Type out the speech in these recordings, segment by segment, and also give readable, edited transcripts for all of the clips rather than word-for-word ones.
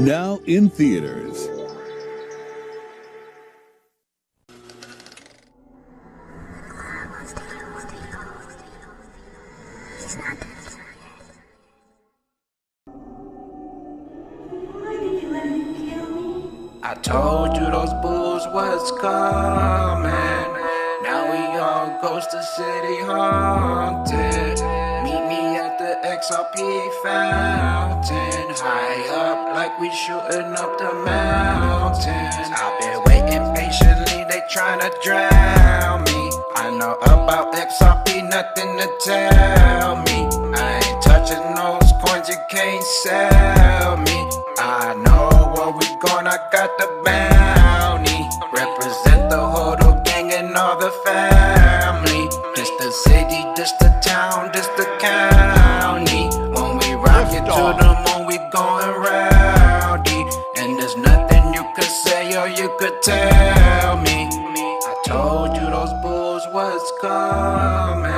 Now in theaters. I told you those bulls was coming. Now we all ghost the city haunted. Meet me at the XRP fountain. High up like we shooting up the mountains. I've been waiting patiently, they tryna drown me. I know about XRP, nothing to tell me. I ain't touching those coins, you can't sell me. I know where we going, I got the bounty. Represent the whole gang and all the family. This the city, this the town, this the county. When we rock it to the moon, we going rowdy. And there's nothing you could say or you could tell me. I told you those bulls was coming.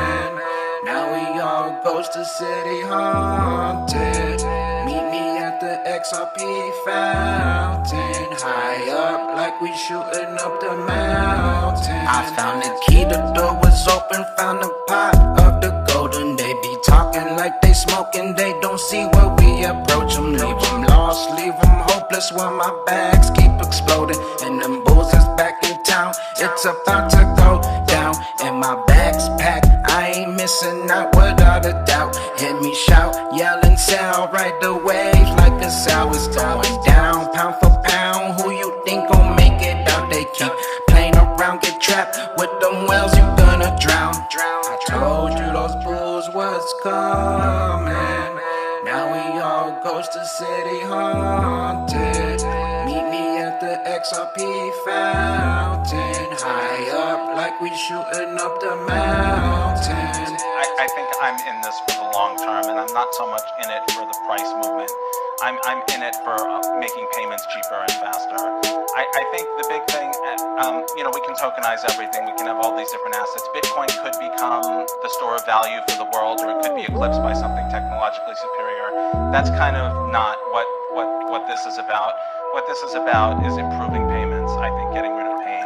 Now we all ghost the city haunted. Meet me at the XRP fountain. High up like we shooting up the mountain. I found the key, the door was open. Found the pot of the golden. They be talking like they smoking. They don't see where we approach them. Leave them lost, leave them hopeless while my bags keep exploding. And them bulls is back in town. It's about to go down. And my bag's packed, I ain't missing out without a doubt. Hear me shout, yell and sound, ride the waves like a sow is going down. Pound for pound, who you think gon' make it out? They keep playing around, get trapped with them wells, you gonna drown. I told you those bulls was coming. Now we all ghost the city haunted. Meet me at the XRP fountain. High up like we shooting up the mountain. I think I'm in this for the long term, and I'm not so much in it for the price movement. I'm in it for making payments cheaper and faster. I think the big thing, we can tokenize everything. We can have all these different assets. Bitcoin could become the store of value for the world, or it could be eclipsed by something technologically superior. That's kind of not what this is about. What this is about is improving payments. I think getting rid of pain.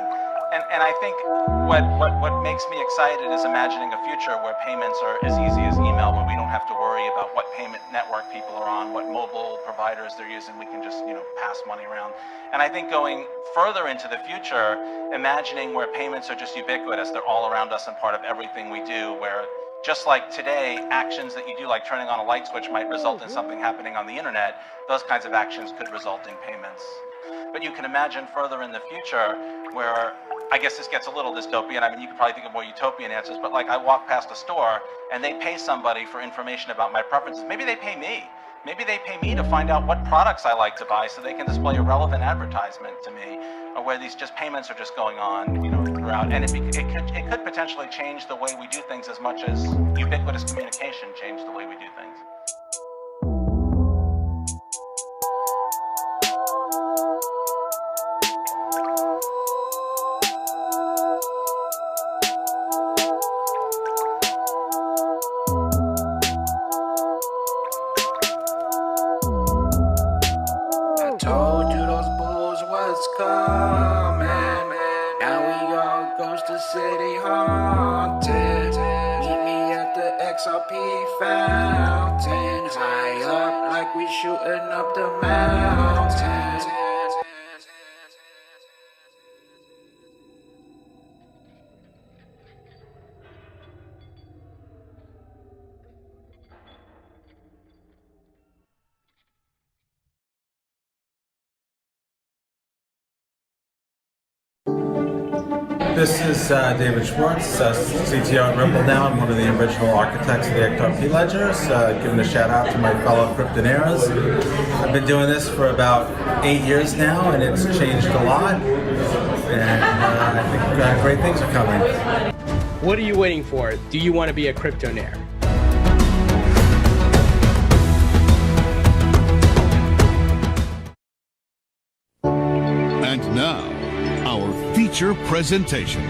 And I think what makes me excited is imagining a future where payments are as easy as email, where we don't have to worry about what payment network people are on, what mobile providers they're using. We can just, pass money around. And I think going further into the future, imagining where payments are just ubiquitous, they're all around us and part of everything we do, where just like today, actions that you do, like turning on a light switch, might result in something happening on the internet, those kinds of actions could result in payments. But you can imagine further in the future where, I guess this gets a little dystopian. I mean, you could probably think of more utopian answers, but like I walk past a store and they pay somebody for information about my preferences. Maybe they pay me. Maybe they pay me to find out what products I like to buy so they can display a relevant advertisement to me, or where these just payments are just going on, throughout. And it could potentially change the way we do things as much as ubiquitous communication changed the way we do things. Told you those bulls was coming. Now we all ghost the city haunted. Meet me at the XRP fountain. High up like we shooting up the mountains. This is David Schwartz, CTO at Ripple now. I'm one of the original architects of the XRP ledgers. Giving a shout out to my fellow cryptonaires. I've been doing this for about 8 years now, and it's changed a lot. And I think great things are coming. What are you waiting for? Do you want to be a cryptonaire? And now, our feature presentation.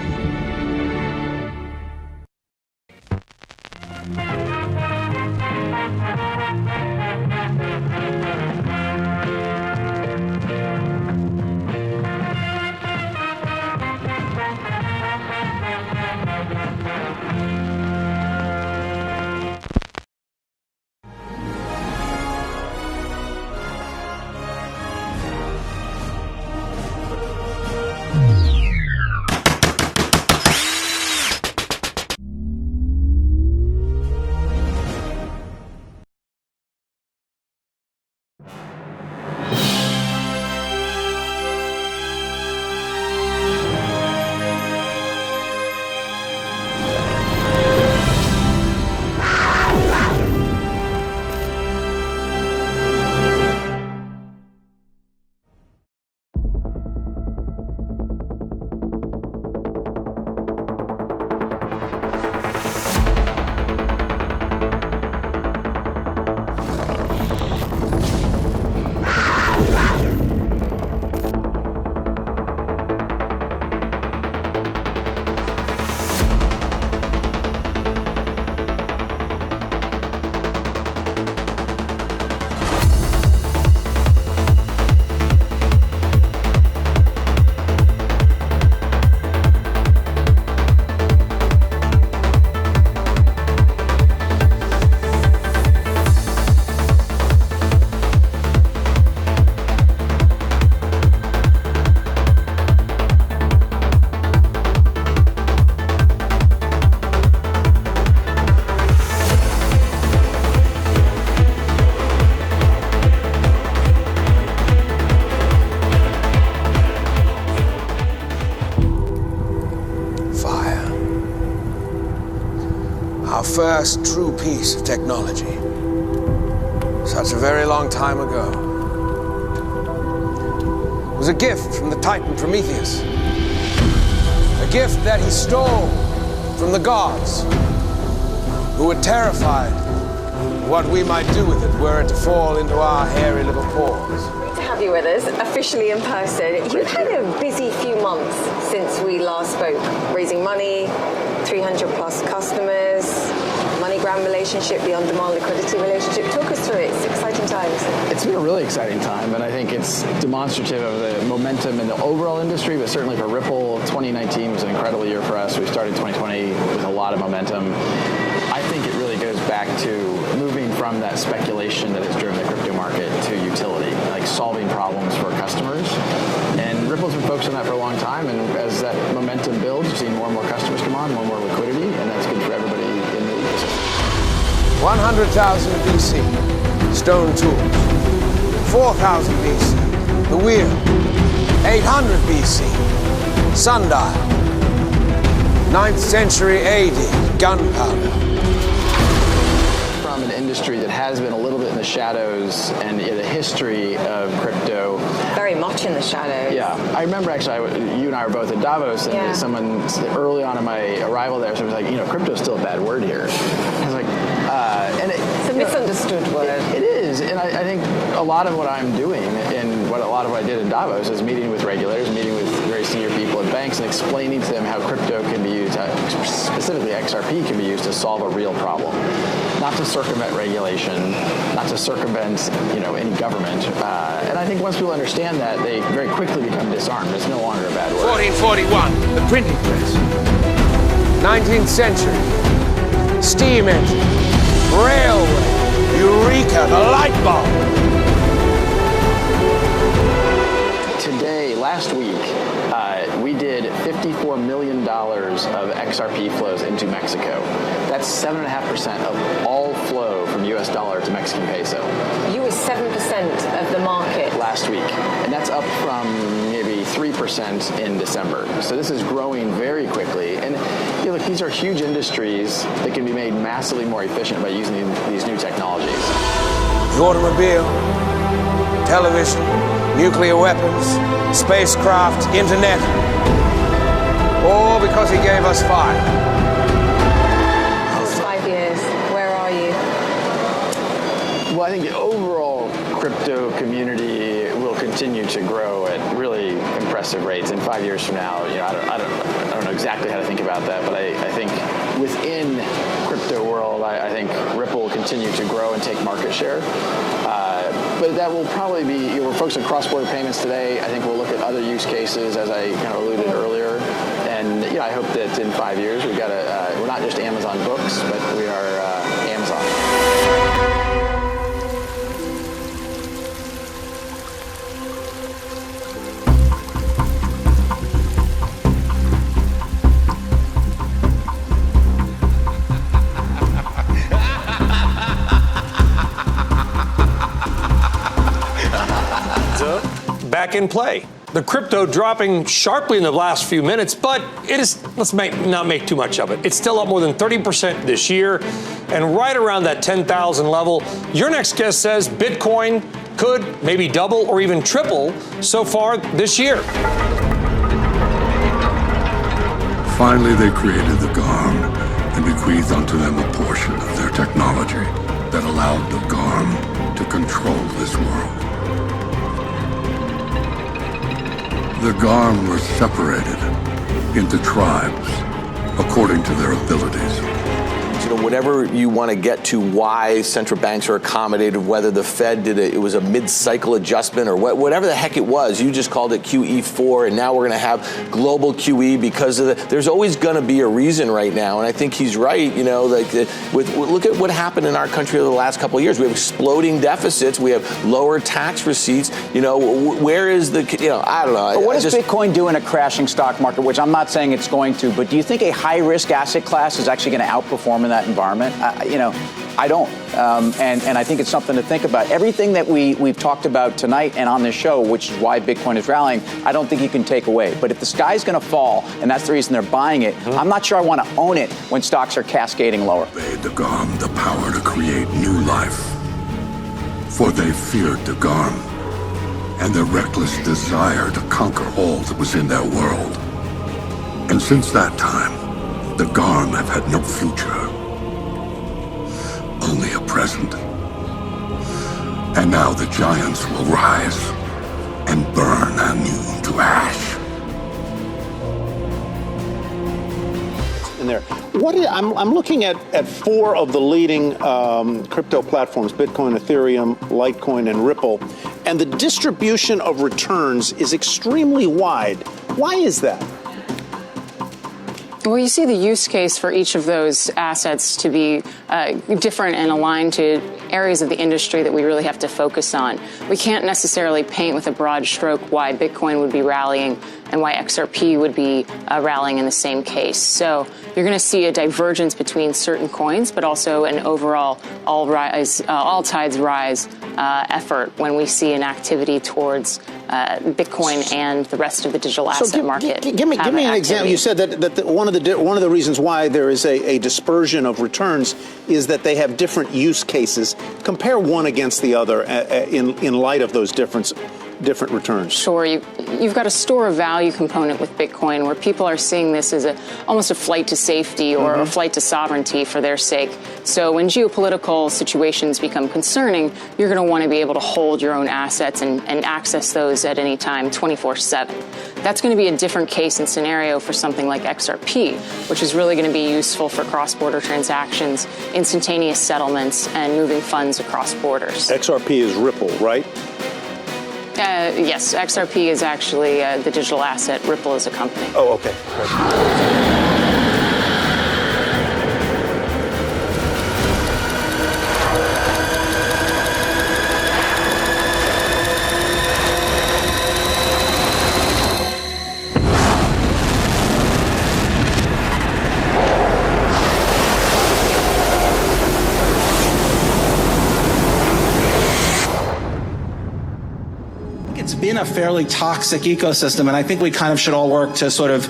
Our first true piece of technology. Such a very long time ago. It was a gift from the Titan Prometheus. A gift that he stole from the gods, who were terrified of what we might do with it were it to fall into our hairy little paws. Great to have you with us, officially in person. You've had a busy few months since we last spoke, raising money, 300 plus customers, MoneyGram relationship, the on-demand liquidity relationship. Talk us through it. It's exciting times. It's been a really exciting time, and I think it's demonstrative of the momentum in the overall industry, but certainly for Ripple, 2019 was an incredible year for us. We started 2020 with a lot of momentum. I think it really goes back to moving from that speculation that has driven the crypto market to utility, like solving problems for customers. And Ripple's been focused on that for a long time, and as that momentum builds, you're seeing more and more customers come on, more and more liquidity, and that's good for everybody in the ecosystem. 100,000 BC, stone tools. 4,000 BC, the wheel. 800 BC, sundial. 9th century AD, gunpowder. From an industry that has been a little bit in the shadows and the history of crypto. Very much in the shadows. Yeah, I remember actually, you and I were both at Davos, and someone early on in my arrival there, someone was like, Crypto's still a bad word here. I was like, it's a misunderstood word. It is, and I think a lot of what I'm doing, and a lot of what I did in Davos, is meeting with regulators, meeting with very senior people at banks, and explaining to them how crypto can be used, specifically XRP can be used to solve a real problem. Not to circumvent regulation, not to circumvent, any government. And I think once people understand that, they very quickly become disarmed. It's no longer a bad word. 1441, the printing press. 19th century, steam engine, railway, eureka, the light bulb. Today, last week, we did $54 million of XRP flows into Mexico. That's 7.5% of all flow from US dollar to Mexican peso. You were 7% of the market. Last week. And that's up from maybe 3% in December. So this is growing very quickly. And look, these are huge industries that can be made massively more efficient by using these new technologies. The automobile, television, nuclear weapons, spacecraft, internet. All because he gave us fire. 5 years, where are you? Well, I think the overall crypto community will continue to grow at really impressive rates. And 5 years from now, I don't know exactly how to think about that, but I think within crypto world, I think Ripple will continue to grow and take market share. But that will probably be, we're focused on cross-border payments today. I think we'll look at other use cases, as I kind of alluded earlier. And I hope that in 5 years we've got we're not just Amazon Books, but we are Amazon. Back in play. The crypto dropping sharply in the last few minutes, but let's not make too much of it. It's still up more than 30% this year, and right around that 10,000 level. Your next guest says Bitcoin could maybe double or even triple so far this year. Finally, they created the GARM and bequeathed unto them a portion of their technology that allowed the GARM to control this world. The GARM were separated into tribes according to their abilities. Whatever you want to get to why central banks are accommodated, whether the Fed it was a mid-cycle adjustment or whatever the heck it was, you just called it QE4, and now we're going to have global QE because of there's always going to be a reason right now, and I think he's right. Look at what happened in our country over the last couple of years. We have exploding deficits. We have lower tax receipts. Where is the? I don't know. But what does Bitcoin do in a crashing stock market? Which I'm not saying it's going to, but do you think a high-risk asset class is actually going to outperform in that that environment? I don't. And I think it's something to think about. Everything that we've talked about tonight and on this show, which is why Bitcoin is rallying, I don't think you can take away. But if the sky's going to fall, and that's the reason they're buying it, I'm not sure I want to own it when stocks are cascading lower. Bade the GARM the power to create new life. For they feared the GARM and their reckless desire to conquer all that was in their world. And since that time, the GARM have had no future, only a present. And now the giants will rise and burn anew to ash. In there. I'm looking at 4 of the leading crypto platforms, Bitcoin, Ethereum, Litecoin, and Ripple, and the distribution of returns is extremely wide. Why is that? Well, you see the use case for each of those assets to be different and aligned to areas of the industry that we really have to focus on. We can't necessarily paint with a broad stroke why Bitcoin would be rallying and why XRP would be rallying in the same case. So you're going to see a divergence between certain coins, but also an overall all tides rise effort when we see an activity towards Bitcoin and the rest of the digital asset market. Give me an example. You said that one of the reasons why there is a dispersion of returns is that they have different use cases. Compare one against the other in light of those different returns. Sure. You've got a store of value component with Bitcoin where people are seeing this as almost a flight to safety or a flight to sovereignty for their sake. So when geopolitical situations become concerning, you're going to want to be able to hold your own assets and access those at any time 24/7. That's going to be a different case and scenario for something like XRP, which is really going to be useful for cross-border transactions, instantaneous settlements, and moving funds across borders. XRP is Ripple, right? Yes, XRP is actually the digital asset. Ripple is a company. Oh, okay. It's been a fairly toxic ecosystem, and I think we kind of should all work to sort of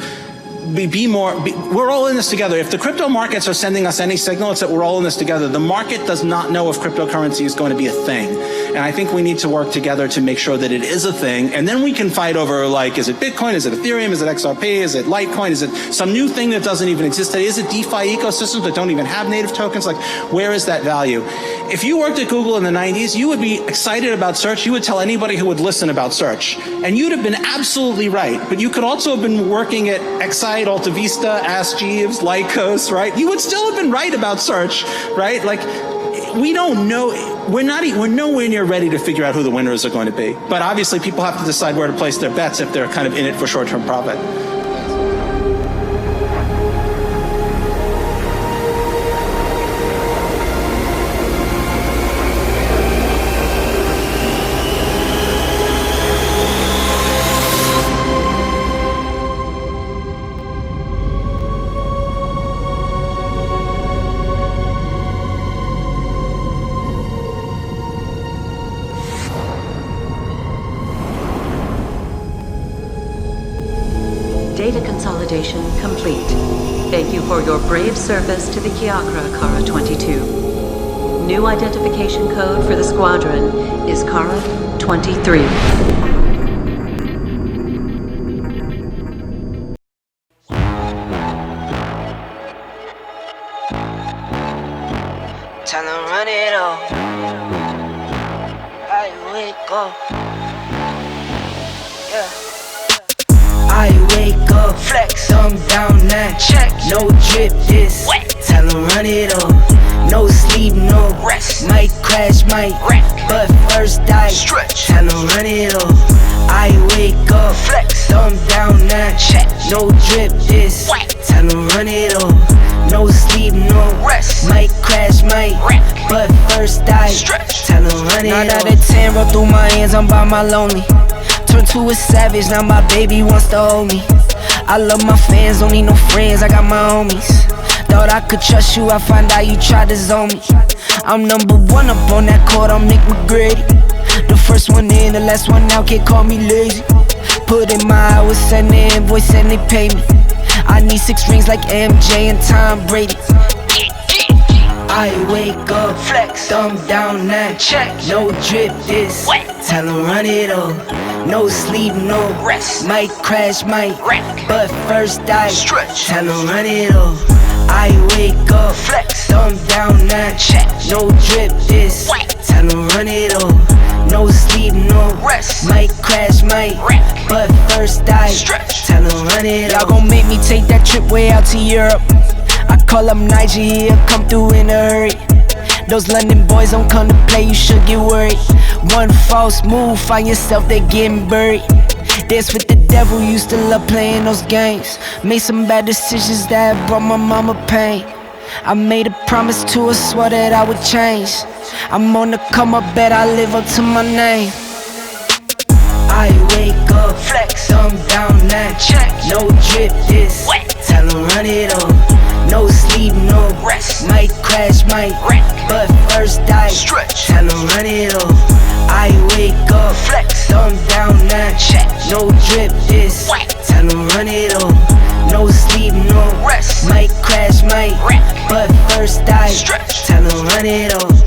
we're all in this together. If the crypto markets are sending us any signal, it's that we're all in this together. The market does not know if cryptocurrency is going to be a thing. And I think we need to work together to make sure that it is a thing. And then we can fight over, like, is it Bitcoin? Is it Ethereum? Is it XRP? Is it Litecoin? Is it some new thing that doesn't even exist today? Is it DeFi ecosystems that don't even have native tokens? Like, where is that value? If you worked at Google in the 90s, you would be excited about search. You would tell anybody who would listen about search. And you'd have been absolutely right. But you could also have been working at Excite, Alta Vista, Ask Jeeves, Lycos, right? You would still have been right about search, right? Like, we don't know. We're nowhere near ready to figure out who the winners are going to be. But obviously, people have to decide where to place their bets if they're kind of in it for short-term profit. Data consolidation complete. Thank you for your brave service to the Kara 22. New identification code for the squadron is Kara 23. Time to run it all. I wake up. Yeah. I wake up, flex, thumb down now. Check, no drip this. Tell 'em run it up. No sleep, no rest. Might crash, might wreck, but first die. Stretch, tell 'em run it up. I wake up, flex, thumb down now. Check, no drip this. Tell 'em run it up. No sleep, no rest. Might crash, might wreck, but first die. Stretch, tell 'em run it up. 9 out of 10 roll through my hands, I'm by my lonely. Turned to a savage, now my baby wants to hold me. I love my fans, don't need no friends, I got my homies. thought I could trust you, I find out you tried to zone me. I'm number one up on that court, I'll make me gritty. The first one in, the last one out, can't call me lazy. Put in my hours, send the invoice and they pay me. I need 6 rings like MJ and Tom Brady. I wake up, flex, thumb down now, check, no drip this, wet. Tell him run it up, no sleep, no rest, might crash, might wreck, but first I stretch, tell him run it up. I wake up, flex, thumb down now, check, no drip this, wet. Tell him run it up, no sleep, no rest, might crash, might wreck, but first I stretch, tell him run it up. Y'all gon' make me take that trip way out to Europe. I call up Nigeria, come through in a hurry. Those London boys don't come to play, you should get worried. One false move, find yourself, they getting buried. Dance with the devil, used to love playing those games. Made some bad decisions that brought my mama pain. I made a promise to her, swore that I would change. I'm on the come up, bet I live up to my name. I wake up, flex, thumb down now, check, no drip this, wet. Tell him run it up, no sleep, no rest, might crash, might wreck, but first I stretch, tell him run it up. I wake up, flex, thumb down now, check, no drip this, wet. Tell him run it up, no sleep, no rest, might crash, might wreck, but first I stretch, tell him run it up.